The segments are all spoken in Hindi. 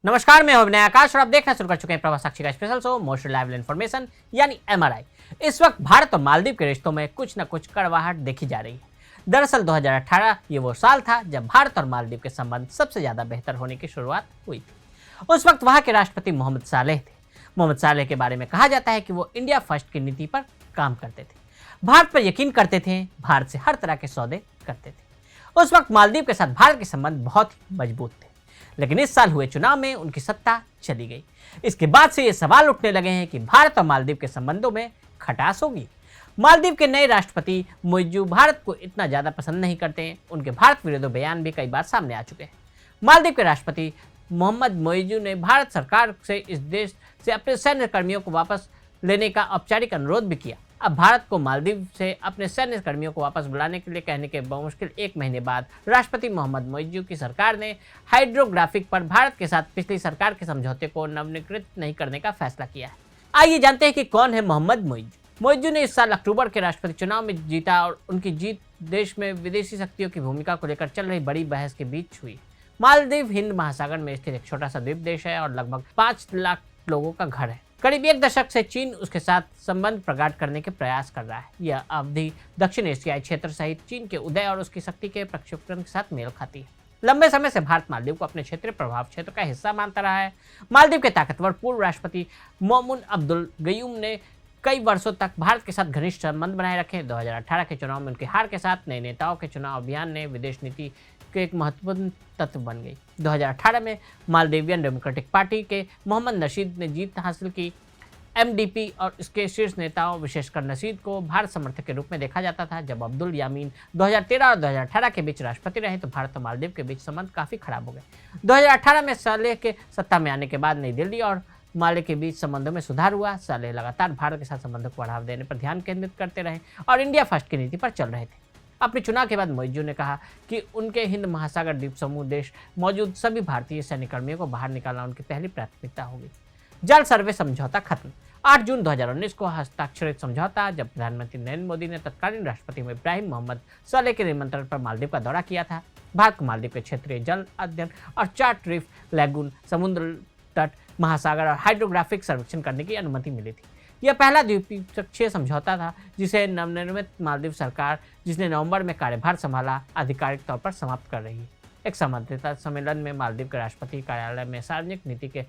नमस्कार, मैं हूं अभिनय आकाश और आप देखना शुरू कर चुके हैं प्रभा साक्षी का special show most reliable information यानी एमआरआई। इस वक्त भारत और मालदीव के रिश्तों में कुछ न कुछ कड़वाहट देखी जा रही है। दरअसल 2018 ये वो साल था जब भारत और मालदीव के संबंध सबसे ज्यादा बेहतर होने की शुरुआत हुई थी। उस वक्त वहां के राष्ट्रपति मोहम्मद सालेह थे। मोहम्मद सालेह के बारे में कहा जाता है कि वो इंडिया फर्स्ट की नीति पर काम करते थे, भारत पर यकीन करते थे, भारत से हर तरह के सौदे करते थे। उस वक्त मालदीव के साथ भारत के संबंध बहुत ही मजबूत थे, लेकिन इस साल हुए चुनाव में उनकी सत्ता चली गई। इसके बाद से ये सवाल उठने लगे हैं कि भारत और मालदीव के संबंधों में खटास होगी। मालदीव के नए राष्ट्रपति मोइजू भारत को इतना ज्यादा पसंद नहीं करते हैं। उनके भारत विरोधी बयान भी कई बार सामने आ चुके हैं। मालदीव के राष्ट्रपति मोहम्मद मोइजू ने भारत सरकार से इस देश से अपने सैन्य कर्मियों को वापस लेने का औपचारिक अनुरोध भी किया। अब भारत को मालदीव से अपने सैन्य कर्मियों को वापस बुलाने के लिए कहने के बमुश्किल एक महीने बाद राष्ट्रपति मोहम्मद मोइजू की सरकार ने हाइड्रोग्राफिक पर भारत के साथ पिछली सरकार के समझौते को नवीनीकृत नहीं करने का फैसला किया है। आइए जानते हैं कि कौन है मोहम्मद मोइजू। मोइजू ने इस साल अक्टूबर के राष्ट्रपति चुनाव में जीता और उनकी जीत देश में विदेशी शक्तियों की भूमिका को लेकर चल रही बड़ी बहस के बीच हुई। मालदीव हिंद महासागर में स्थित एक छोटा सा द्वीप देश है और लगभग 5 लाख लोगों का घर है। करीब 1 दशक से चीन उसके साथ संबंध प्रगाढ़ करने के प्रयास कर रहा है। यह अवधि दक्षिण एशियाई क्षेत्र सहित चीन के उदय और उसकी शक्ति के प्रक्षेपण के साथ मेल खाती है। लंबे समय से भारत मालदीव को अपने क्षेत्रीय प्रभाव क्षेत्र का हिस्सा मानता रहा है। मालदीव के ताकतवर पूर्व राष्ट्रपति मोमुन अब्दुल गयूम ने कई वर्षों तक भारत के साथ घनिष्ठ संबंध बनाए रखे। 2018 के चुनाव में उनकी हार के साथ नए नेताओं के चुनाव अभियान ने विदेश नीति के एक महत्वपूर्ण तत्व बन गई। 2018 में मालदीवियन डेमोक्रेटिक पार्टी के मोहम्मद नशीद ने जीत हासिल की। एमडीपी और इसके शीर्ष नेताओं, विशेषकर नशीद को भारत समर्थक के रूप में देखा जाता था। जब अब्दुल यामीन 2013 और 2018 के बीच राष्ट्रपति रहे तो भारत और मालदीव के बीच संबंध काफी खराब हो गए। 2018 में सालेह के सत्ता में आने के बाद नई दिल्ली और माले के बीच संबंधों में सुधार हुआ। सालेह लगातार भारत के साथ संबंधों को बढ़ावा देने पर ध्यान केंद्रित करते रहे और इंडिया फर्स्ट की नीति पर चल रहे थे। अपने चुनाव के बाद मोइजू ने कहा कि उनके हिंद महासागर द्वीप समूह देश मौजूद सभी भारतीय सैन्य कर्मियों को बाहर निकालना उनकी पहली प्राथमिकता होगी। जल सर्वे समझौता खत्म। 8 जून 2019 को हस्ताक्षरित समझौता। जब प्रधानमंत्री नरेंद्र मोदी ने तत्कालीन राष्ट्रपति इब्राहिम मोहम्मद सोलेह के निमंत्रण पर मालदीव का दौरा किया था, भारत को मालदीव के क्षेत्रीय जल अध्ययन और 4 रीफ, लैगून, समुद्र तट, महासागर और हाइड्रोग्राफिक सर्वेक्षण करने की अनुमति मिली थी। यह पहला द्विपक्षीय समझौता था जिसे नवनिर्मित मालदीव सरकार, जिसने नवंबर में कार्यभार संभाला, आधिकारिक तौर पर समाप्त कर रही है। एक संवाददाता सम्मेलन में मालदीव के राष्ट्रपति कार्यालय में सार्वजनिक नीति के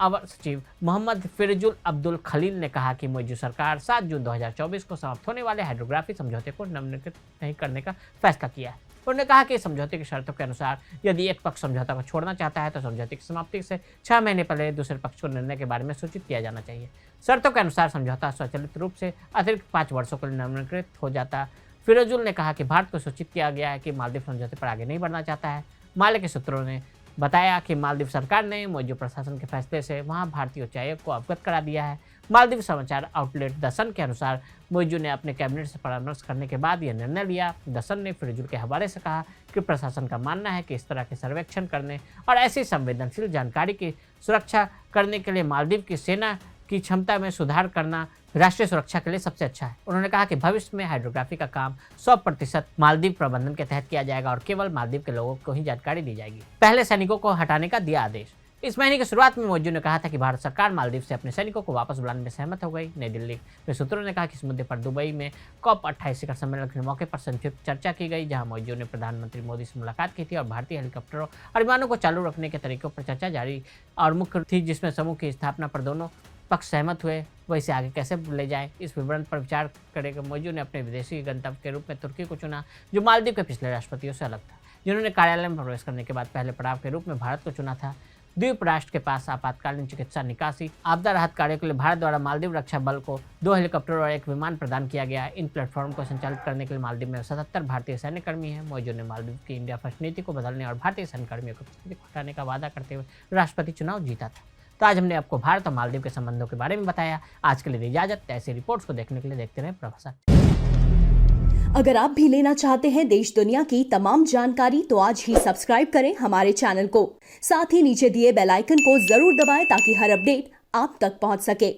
अवर सचिव मोहम्मद फिरजुल अब्दुल खलील ने कहा कि मोइजू सरकार 7 जून 2024 को समाप्त होने वाले हाइड्रोग्राफी समझौते को नवीनीकृत नहीं करने का फैसला किया है। उन्होंने कहा कि इस समझौते की शर्तों के अनुसार यदि एक पक्ष समझौता को छोड़ना चाहता है तो समझौते की समाप्ति से 6 महीने पहले दूसरे पक्ष को निर्णय के बारे में सूचित किया जाना चाहिए। शर्तों के अनुसार समझौता स्वचालित रूप से अतिरिक्त 5 वर्षों के लिए नवीनीकृत हो जाता। फिरोजुल ने कहा कि भारत को सूचित किया गया है कि मालदीव समझौते पर आगे नहीं बढ़ना चाहता है। माले के सूत्रों ने बताया कि मालदीव सरकार ने मोइजू प्रशासन के फैसले से वहां भारतीय उच्चायोग को अवगत करा दिया है। मालदीव समाचार आउटलेट द सन के अनुसार मोइजू ने अपने कैबिनेट से परामर्श करने के बाद यह निर्णय लिया। द सन ने फिरजुल के हवाले से कहा कि प्रशासन का मानना है कि इस तरह के सर्वेक्षण करने और ऐसी संवेदनशील जानकारी की सुरक्षा करने के लिए मालदीव की सेना की क्षमता में सुधार करना राष्ट्रीय सुरक्षा के लिए सबसे अच्छा है। उन्होंने कहा कि भविष्य में हाइड्रोग्राफी का काम 100% मालदीव प्रबंधन के तहत किया जाएगा और केवल मालदीव के लोगों को ही जानकारी दी जाएगी। पहले सैनिकों को हटाने का दिया आदेश। इस महीने की शुरुआत में मोइजू ने कहा था कि भारत सरकार मालदीव से अपने सैनिकों को वापस बुलाने में सहमत हो गई। नई दिल्ली में सूत्रों ने कहा कि इस मुद्दे पर दुबई में COP28 शिखर सम्मेलन के मौके पर संक्षिप्त चर्चा की गई, जहां मोइजू ने प्रधानमंत्री मोदी से मुलाकात की थी और भारतीय हेलीकॉप्टरों और विमानों को चालू रखने के तरीकों पर चर्चा जारी और मुख्य थी, जिसमें समूह की स्थापना पर दोनों पक्ष सहमत हुए। वैसे आगे कैसे ले जाएं, इस विवरण पर विचार करेगा। मोइजू ने अपने विदेशी गंतव्य के रूप में तुर्की को चुना, जो मालदीव के पिछले राष्ट्रपतियों से अलग था, जिन्होंने कार्यालय में प्रवेश करने के बाद पहले पड़ाव के रूप में भारत को चुना था। द्वीप राष्ट्र के पास आपातकालीन चिकित्सा, निकासी, आपदा राहत कार्यों के लिए भारत द्वारा मालदीव रक्षा बल को 2 हेलीकॉप्टर और 1 विमान प्रदान किया गया है। इन प्लेटफॉर्म को संचालित करने के लिए मालदीव में 77 भारतीय सैन्य कर्मी हैं। मोइजू ने मालदीव की इंडिया फर्स्ट नीति को बदलने और भारतीय सैन्य कर्मियों को स्थिति को हटाने का वादा करते हुए राष्ट्रपति चुनाव जीता था। तो आज हमने आपको भारत और मालदीव के संबंधों के बारे में बताया। आज के लिए इजाजत। ऐसी रिपोर्ट्स को देखने के लिए देखते रहें प्रभा साक्षी। अगर आप भी लेना चाहते हैं देश दुनिया की तमाम जानकारी तो आज ही सब्सक्राइब करें हमारे चैनल को। साथ ही नीचे दिए बेल आइकन को जरूर दबाएं ताकि हर अपडेट आप तक पहुंच सके।